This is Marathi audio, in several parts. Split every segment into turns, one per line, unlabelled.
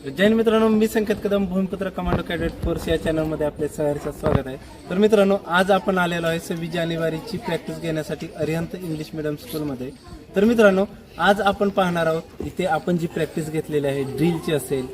जय हिंद मित्रांनो, मी संकेत कदम, भूमिपुत्र कमांडो कॅडेट फोर्स या चॅनलमध्ये आपले सहर्ष स्वागत आहे. तर मित्रांनो, आज आपण आलेलो आहे 26 जानेवारीची प्रॅक्टिस घेण्यासाठी अरिहंत इंग्लिश मीडियम स्कूलमध्ये. तर मित्रांनो, आज आपण पाहणार आहोत इथे आपण जी प्रॅक्टिस घेतलेली आहे, ड्रिलची असेल,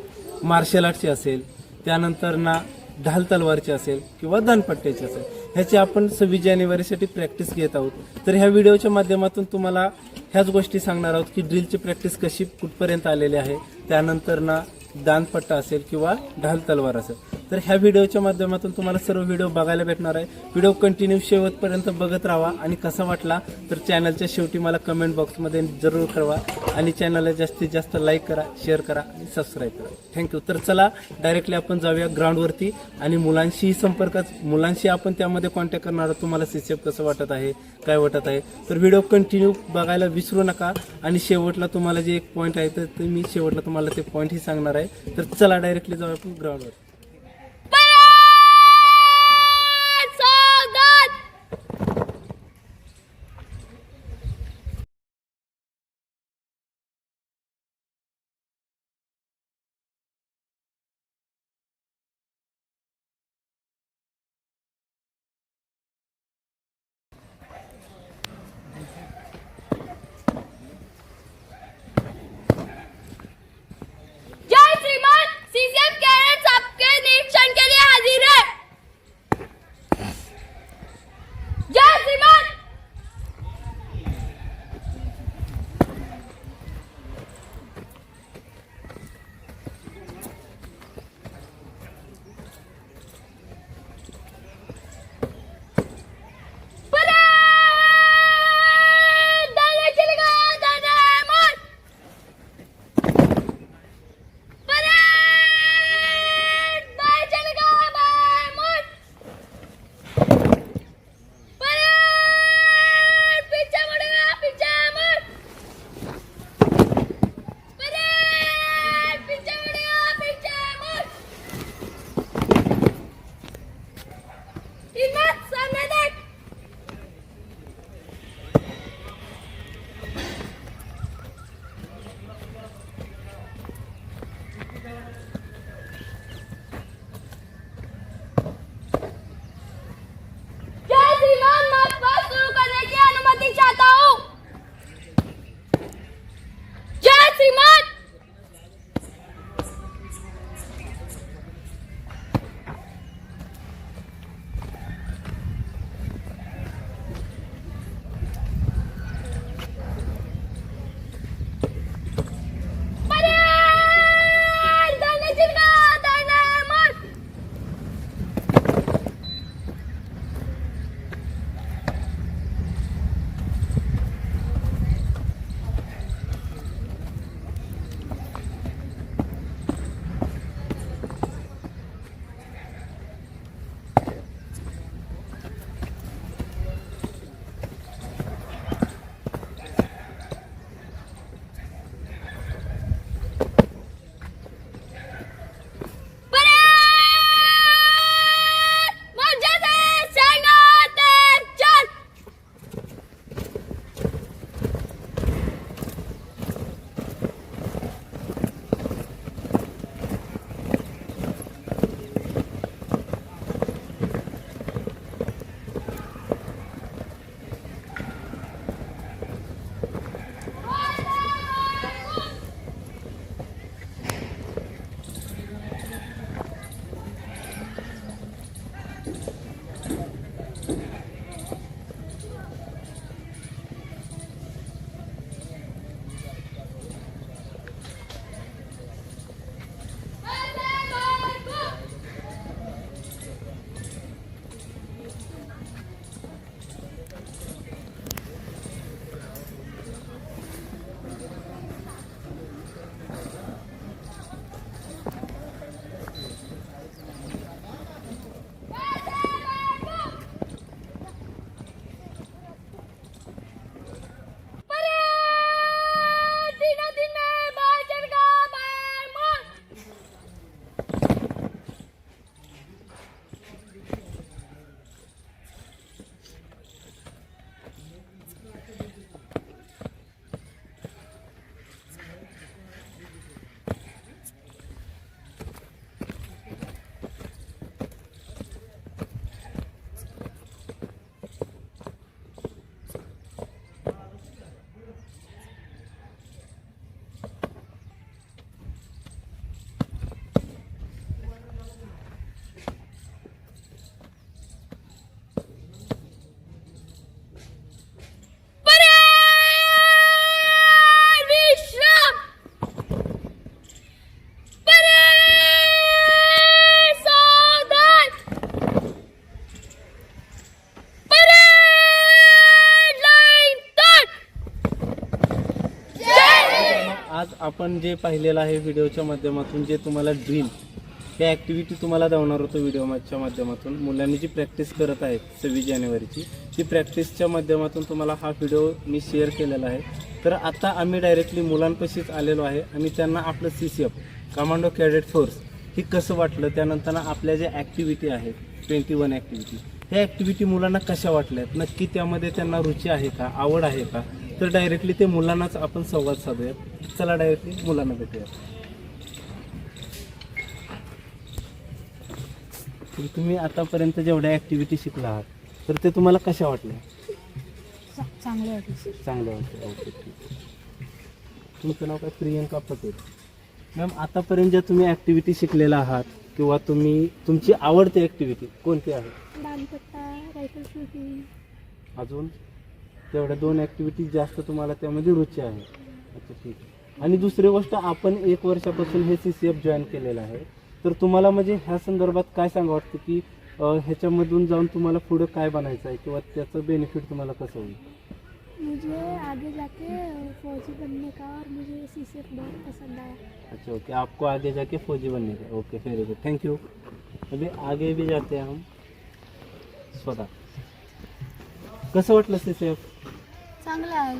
मार्शल आर्टची असेल, त्यानंतर ना ढाल तलवारची असेल किंवा दानपट्ट्याची असेल, ह्याची आपण 26 जानेवारीसाठी प्रॅक्टिस घेत आहोत. तर ह्या व्हिडिओच्या माध्यमातून तुम्हाला ह्याच गोष्टी सांगणार आहोत की ड्रिलची प्रॅक्टिस कशी कुठपर्यंत आलेली आहे, त्यानंतर ना दानपट्टा असेल किंवा ढाल तलवार असेल. तर ह्या व्हिडिओच्या माध्यमातून तुम्हाला सर्व व्हिडिओ बघायला भेटणार आहे. व्हिडिओ कंटिन्यू शेवटपर्यंत बघत राहा आणि कसा वाटला तर चॅनलच्या शेवटी मला कमेंट बॉक्समध्ये जरूर कळवा आणि चॅनलला जास्तीत जास्त लाईक करा, शेअर करा आणि सबस्क्राईब करा. थँक्यू. तर चला डायरेक्टली आपण जाऊया ग्राउंडवरती आणि मुलांशी आपण त्यामध्ये कॉन्टॅक्ट करणार आहोत. तुम्हाला सीसीएफ कसं वाटत आहे, काय वाटत आहे, तर व्हिडिओ कंटिन्यू बघायला विसरू नका. आणि शेवटला तुम्हाला जे एक पॉईंट आहे तर मी शेवटला तुम्हाला ते पॉईंटही सांगणार आहे. तर चला डायरेक्टली जाऊया आपण ग्राउंडवर.
जय श्रीमान, सीसीएफ कैडेट्स आपके
आपण जे पाहिलेलं आहे व्हिडिओच्या माध्यमातून, जे तुम्हाला ड्रिल या ॲक्टिव्हिटी तुम्हाला दावणार होतो व्हिडिओच्या माध्यमातून, मुलांनी जी प्रॅक्टिस करत आहेत 26 जानेवारीची, ती प्रॅक्टिसच्या माध्यमातून तुम्हाला हा व्हिडिओ मी शेअर केलेला आहे. तर आता आम्ही डायरेक्टली मुलांपाशीच आलेलो आहे आणि त्यांना आपलं CCF कमांडो कॅडेट फोर्स हे कसं वाटलं, त्यानंतर आपल्या ज्या ॲक्टिव्हिटी आहेत 21 ॲक्टिव्हिटी, ह्या ॲक्टिव्हिटी मुलांना कशा वाटल्यात, नक्की त्यामध्ये त्यांना रुची आहे का, आवड आहे का, तर डायरेक्टली ते मुलांनाच आपण संवाद साधूयात. चला डायरेक्टली मुलांना भेटूयात. तर तुम्ही आतापर्यंत जेवढ्या ॲक्टिव्हिटी शिकला आहात, तर ते तुम्हाला कशा वाटल्या?
चांगले वाटले.
चांगलं वाटतं. ओके, ठीक. तुमचं नाव काय? प्रियंका पटेल. मॅम, आतापर्यंत ज्या तुम्ही ॲक्टिव्हिटी शिकलेला आहात किंवा तुमची आवडती ॲक्टिव्हिटी कोणती आहे?
दांडपट्टा, रायफल शूटिंग.
अजून तेवढ्या 2 ॲक्टिव्हिटी जास्त तुम्हाला त्यामध्ये रुची आहे. अच्छा, ठीक. आणि दुसरी गोष्ट, आपण 1 वर्षापासून हे CCF जॉईन केलेलं आहे, तर तुम्हाला म्हणजे ह्या संदर्भात काय सांगा वाटतं की ह्याच्यामधून जाऊन तुम्हाला पुढं काय बनायचं आहे किंवा त्याचं बेनिफिट तुम्हाला कसं होईल?
मुझे आगे जाके फौजी बनने का और मुझे CCF बहुत पसंद आया.
अच्छा, ओके. आपको आगे जाके फौजी बनने का. Okay, very good, thank you. अभी आगे भी जाते हैं हम स्वतः. कसं वाटलं CCF?
चांगला आहे.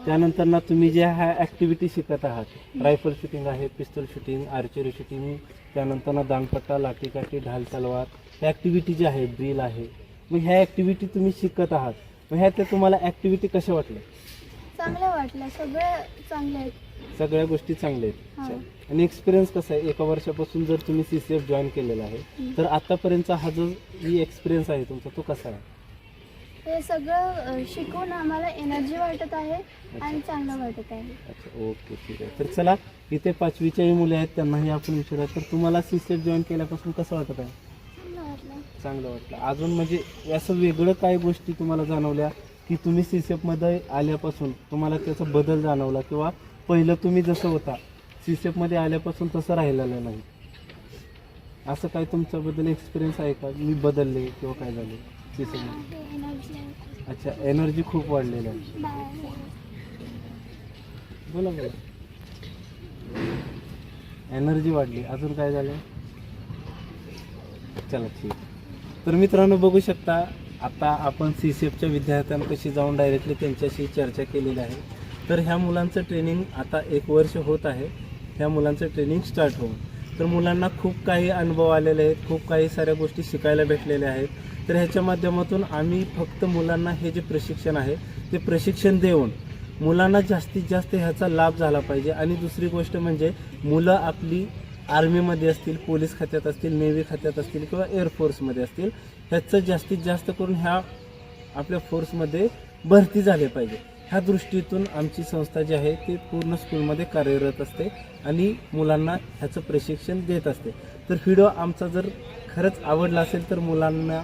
त्यानंतर ना तुम्ही ज्या ह्या ॲक्टिव्हिटी शिकत आहात, रायफल शूटिंग आहे, पिस्तूल शूटिंग, आर्चरी शूटिंग, त्यानंतर ना दांडपट्टा, लाठीकाठी, ढाल तलवार, ह्या ॲक्टिव्हिटी ज्या आहेत, ड्रिल आहे, मग ह्या ॲक्टिव्हिटी तुम्ही शिकत आहात, मग ह्या त्या तुम्हाला ॲक्टिव्हिटी कशा वाटल्या?
चांगलं वाटलं. सगळे चांगले आहेत.
सगळ्या गोष्टी चांगल्या आहेत.
हा.
अच्छा. आणि एक्सपिरियन्स कसा आहे? 1 वर्षापासून जर तुम्ही CCF जॉईन केलेला आहे, तर आतापर्यंतचा हा जो एक्सपिरियन्स आहे तुमचा, तो कसा आहे?
हे सगळं शिकून आम्हाला एनर्जी वाटत आहे आणि चांगलं वाटत आहे.
अच्छा, ओके, ठीक आहे. तर चला, इथे 5वीच्याही मुले आहेत, त्यांनाही आपण विचारूया. तर तुम्हाला CCF जॉईन केल्यापासून कसं वाटत आहे?
चांगलं वाटलं.
चांगलं वाटलं. अजून म्हणजे असं वेगळं काय गोष्टी तुम्हाला जाणवल्या की तुम्ही CCF मध्ये आल्यापासून तुम्हाला त्याचा बदल जाणवला, किंवा पहिलं तुम्ही जसं होता CCF मध्ये आल्यापासून तसं राहिलेलं नाही, असं काय तुमच्याबद्दल एक्सपिरियन्स आहे का? मी बदलले किंवा काय झाले CCF मध्ये?
एनर्जी आहे.
अच्छा, एनर्जी खूप वाढलेली आहे. बोला बोला. एनर्जी वाढली. अजून काय झालं? चला, ठीक. तर मित्रांनो, बघू शकता, आता आपण CCFच्या विद्यार्थ्यांपाशी जाऊन डायरेक्टली त्यांच्याशी चर्चा केलेली आहे. तर ह्या मुलांचं ट्रेनिंग आता 1 वर्ष होत आहे. ह्या मुलांचं ट्रेनिंग स्टार्ट होऊन, तर मुलांना खूप काही अनुभव आलेले आहेत, खूप काही साऱ्या गोष्टी शिकायला भेटलेल्या आहेत. तर ह्याच्या माध्यमातून आम्ही फक्त मुलांना हे जे प्रशिक्षण आहे ते प्रशिक्षण देऊन मुलांना जास्तीत जास्त ह्याचा लाभ झाला पाहिजे. आणि दुसरी गोष्ट म्हणजे, मुलं आपली आर्मीमध्ये असतील, पोलीस खात्यात असतील, नेव्ही खात्यात असतील किंवा एअरफोर्समध्ये असतील, ह्याचं जास्तीत जास्त करून ह्या आपल्या फोर्समध्ये भरती झाले पाहिजे. ह्या दृष्टीतून आमची संस्था जी आहे ती पूर्ण स्कूलमध्ये कार्यरत असते आणि मुलांना ह्याचं प्रशिक्षण देत असते. तर व्हिडिओ आमचा जर खरंच आवडला असेल तर मुलांना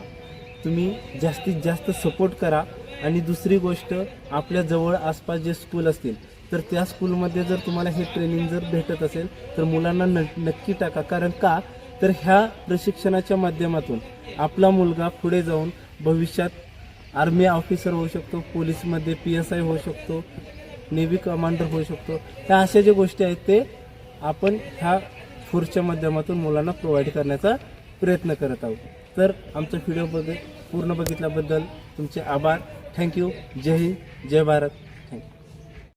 तुम्ही जास्तीत जास्त सपोर्ट करा. आणि दुसरी गोष्ट, आपल्या जवळ आसपास जे स्कूल असतील तर त्या स्कूलमध्ये जर तुम्हाला हे ट्रेनिंग जर भेटत असेल तर मुलांना नक्की टाका. कारण का, तर ह्या प्रशिक्षणाच्या माध्यमातून आपला मुलगा पुढे जाऊन भविष्यात आर्मी ऑफिसर होऊ शकतो, पोलीसमध्ये PSI होऊ शकतो, नेव्ही कमांडर होऊ शकतो. ह्या अशा ज्या गोष्टी आहेत ते आपण ह्या फोर्सच्या माध्यमातून मुलांना प्रोव्हाइड करण्याचा प्रयत्न करत आहोत. तर आमचा व्हिडिओ पूर्ण बघितल्याबद्दल तुमचे आभार. थँक्यू. जय हिंद, जय भारत.